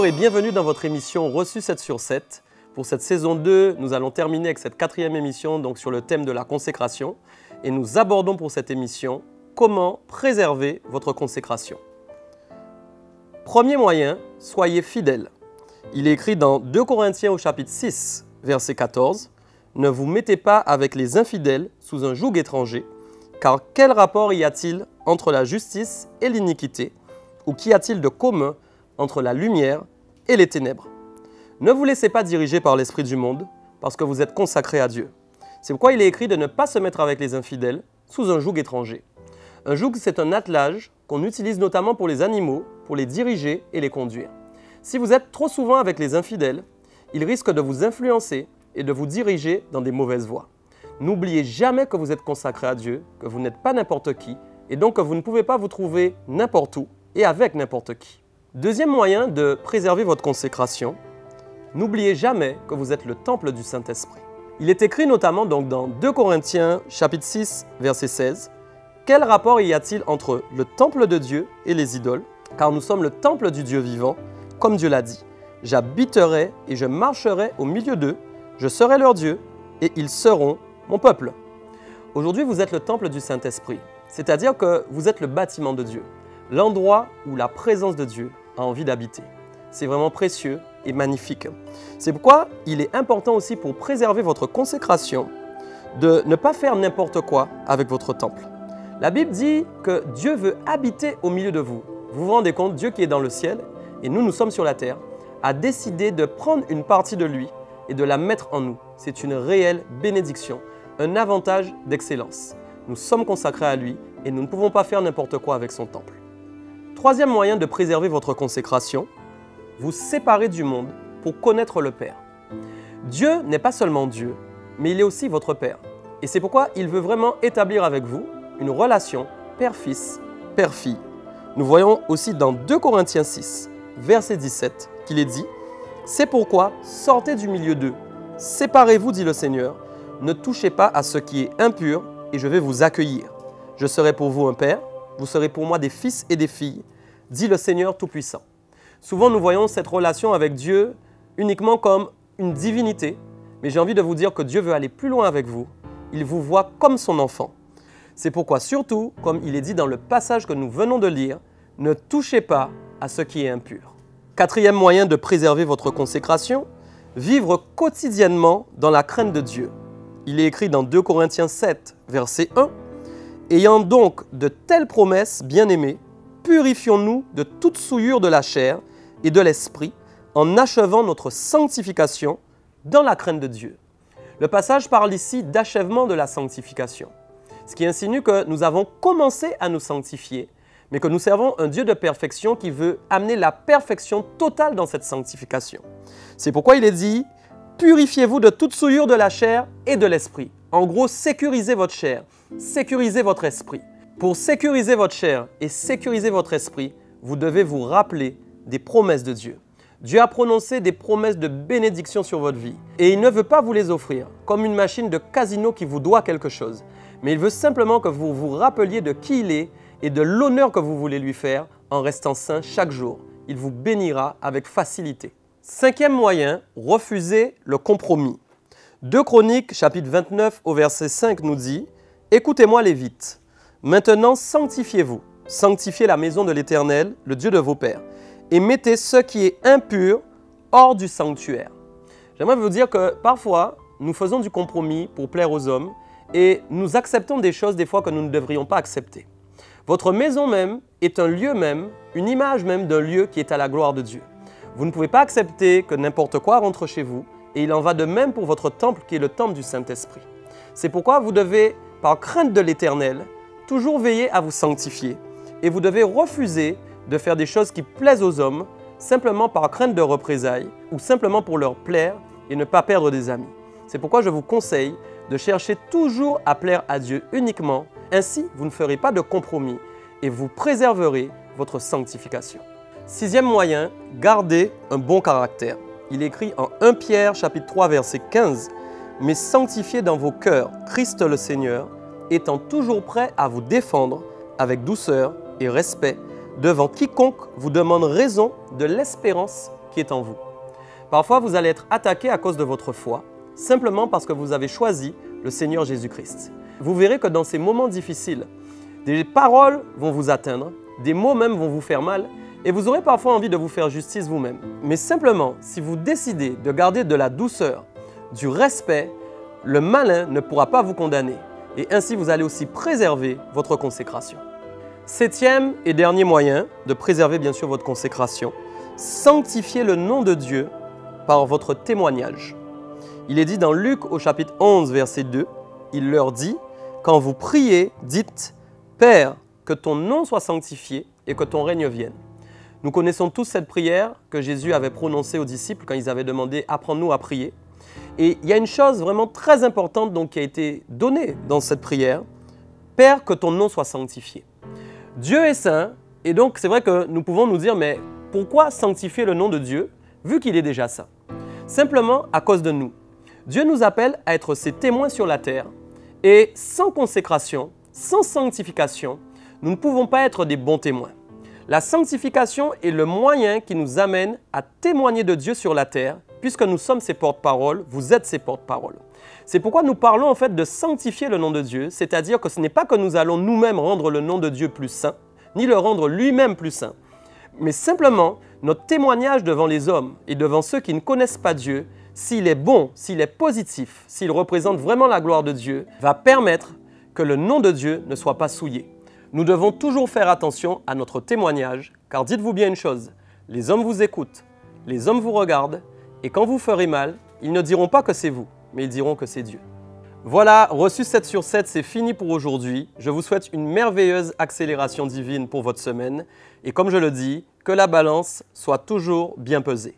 et bienvenue dans votre émission Reçu 7 sur 7. Pour cette saison 2, nous allons terminer avec cette 4e émission donc sur le thème de la consécration. Et nous abordons pour cette émission comment préserver votre consécration. Premier moyen, soyez fidèles. Il est écrit dans 2 Corinthiens au chapitre 6, verset 14. « Ne vous mettez pas avec les infidèles sous un joug étranger, car quel rapport y a-t-il entre la justice et l'iniquité, ou qu'y a-t-il de commun entre la lumière et les ténèbres? Ne vous laissez pas diriger par l'esprit du monde, parce que vous êtes consacrés à Dieu. C'est pourquoi il est écrit de ne pas se mettre avec les infidèles sous un joug étranger. Un joug, c'est un attelage qu'on utilise notamment pour les animaux, pour les diriger et les conduire. Si vous êtes trop souvent avec les infidèles, ils risquent de vous influencer et de vous diriger dans des mauvaises voies. N'oubliez jamais que vous êtes consacré à Dieu, que vous n'êtes pas n'importe qui, et donc que vous ne pouvez pas vous trouver n'importe où et avec n'importe qui. Deuxième moyen de préserver votre consécration, n'oubliez jamais que vous êtes le temple du Saint-Esprit. Il est écrit notamment donc dans 2 Corinthiens chapitre 6, verset 16, « Quel rapport y a-t-il entre le temple de Dieu et les idoles? Car nous sommes le temple du Dieu vivant, comme Dieu l'a dit. J'habiterai et je marcherai au milieu d'eux, je serai leur Dieu et ils seront mon peuple. » Aujourd'hui, vous êtes le temple du Saint-Esprit, c'est-à-dire que vous êtes le bâtiment de Dieu, l'endroit où la présence de Dieu a envie d'habiter. C'est vraiment précieux et magnifique. C'est pourquoi il est important aussi pour préserver votre consécration de ne pas faire n'importe quoi avec votre temple. La Bible dit que Dieu veut habiter au milieu de vous. Vous vous rendez compte, Dieu qui est dans le ciel et nous sommes sur la terre, a décidé de prendre une partie de lui et de la mettre en nous. C'est une réelle bénédiction, un avantage d'excellence. Nous sommes consacrés à lui et nous ne pouvons pas faire n'importe quoi avec son temple. Troisième moyen de préserver votre consécration, vous séparer du monde pour connaître le Père. Dieu n'est pas seulement Dieu, mais il est aussi votre Père. Et c'est pourquoi il veut vraiment établir avec vous une relation père-fils, père-fille. Nous voyons aussi dans 2 Corinthiens 6, verset 17, qu'il est dit « C'est pourquoi sortez du milieu d'eux, séparez-vous, dit le Seigneur, ne touchez pas à ce qui est impur, et je vais vous accueillir. Je serai pour vous un père, vous serez pour moi des fils et des filles, dit le Seigneur Tout-Puissant. » Souvent, nous voyons cette relation avec Dieu uniquement comme une divinité, mais j'ai envie de vous dire que Dieu veut aller plus loin avec vous. Il vous voit comme son enfant. C'est pourquoi, surtout, comme il est dit dans le passage que nous venons de lire, ne touchez pas à ce qui est impur. Quatrième moyen de préserver votre consécration, vivre quotidiennement dans la crainte de Dieu. Il est écrit dans 2 Corinthiens 7, verset 1, « Ayant donc de telles promesses, bien-aimés, purifions-nous de toute souillure de la chair et de l'esprit, en achevant notre sanctification dans la crainte de Dieu. » Le passage parle ici d'achèvement de la sanctification, ce qui insinue que nous avons commencé à nous sanctifier, mais que nous servons un Dieu de perfection qui veut amener la perfection totale dans cette sanctification. C'est pourquoi il est dit « Purifiez-vous de toute souillure de la chair et de l'esprit. » En gros, sécurisez votre chair, sécurisez votre esprit. Pour sécuriser votre chair et sécuriser votre esprit, vous devez vous rappeler des promesses de Dieu. Dieu a prononcé des promesses de bénédiction sur votre vie et il ne veut pas vous les offrir comme une machine de casino qui vous doit quelque chose, mais il veut simplement que vous vous rappeliez de qui il est et de l'honneur que vous voulez lui faire en restant saint chaque jour. Il vous bénira avec facilité. Cinquième moyen, refusez le compromis. 2 Chroniques, chapitre 29, au verset 5 nous dit « Écoutez-moi Lévites, maintenant sanctifiez-vous, sanctifiez la maison de l'Éternel, le Dieu de vos pères, et mettez ce qui est impur hors du sanctuaire. » J'aimerais vous dire que parfois, nous faisons du compromis pour plaire aux hommes et nous acceptons des choses des fois que nous ne devrions pas accepter. Votre maison même est un lieu même, une image même d'un lieu qui est à la gloire de Dieu. Vous ne pouvez pas accepter que n'importe quoi rentre chez vous et il en va de même pour votre temple qui est le temple du Saint-Esprit. C'est pourquoi vous devez, par crainte de l'Éternel, toujours veiller à vous sanctifier et vous devez refuser de faire des choses qui plaisent aux hommes simplement par crainte de représailles ou simplement pour leur plaire et ne pas perdre des amis. C'est pourquoi je vous conseille de chercher toujours à plaire à Dieu uniquement. Ainsi, vous ne ferez pas de compromis et vous préserverez votre sanctification. Sixième moyen, gardez un bon caractère. Il est écrit en 1 Pierre chapitre 3 verset 15 « Mais sanctifiez dans vos cœurs Christ le Seigneur, étant toujours prêt à vous défendre avec douceur et respect devant quiconque vous demande raison de l'espérance qui est en vous. Parfois, vous allez être attaqué à cause de votre foi, simplement parce que vous avez choisi le Seigneur Jésus-Christ. Vous verrez que dans ces moments difficiles, des paroles vont vous atteindre, des mots même vont vous faire mal, et vous aurez parfois envie de vous faire justice vous-même. Mais simplement, si vous décidez de garder de la douceur, du respect, le malin ne pourra pas vous condamner. Et ainsi, vous allez aussi préserver votre consécration. Septième et dernier moyen de préserver bien sûr votre consécration, sanctifiez le nom de Dieu par votre témoignage. Il est dit dans Luc au chapitre 11, verset 2, il leur dit, « Quand vous priez, dites, Père, que ton nom soit sanctifié et que ton règne vienne. » Nous connaissons tous cette prière que Jésus avait prononcée aux disciples quand ils avaient demandé « Apprends-nous à prier ». Et il y a une chose vraiment très importante donc, qui a été donnée dans cette prière. « Père, que ton nom soit sanctifié ». Dieu est saint et donc c'est vrai que nous pouvons nous dire « Mais pourquoi sanctifier le nom de Dieu vu qu'il est déjà saint ?» Simplement à cause de nous. Dieu nous appelle à être ses témoins sur la terre et sans consécration, sans sanctification, nous ne pouvons pas être des bons témoins. La sanctification est le moyen qui nous amène à témoigner de Dieu sur la terre, puisque nous sommes ses porte-paroles, vous êtes ses porte-paroles. C'est pourquoi nous parlons en fait de sanctifier le nom de Dieu, c'est-à-dire que ce n'est pas que nous allons nous-mêmes rendre le nom de Dieu plus saint, ni le rendre lui-même plus saint, mais simplement notre témoignage devant les hommes et devant ceux qui ne connaissent pas Dieu, s'il est bon, s'il est positif, s'il représente vraiment la gloire de Dieu, va permettre que le nom de Dieu ne soit pas souillé. Nous devons toujours faire attention à notre témoignage, car dites-vous bien une chose, les hommes vous écoutent, les hommes vous regardent, et quand vous ferez mal, ils ne diront pas que c'est vous, mais ils diront que c'est Dieu. Voilà, reçu 7 sur 7, c'est fini pour aujourd'hui. Je vous souhaite une merveilleuse accélération divine pour votre semaine, et comme je le dis, que la balance soit toujours bien pesée.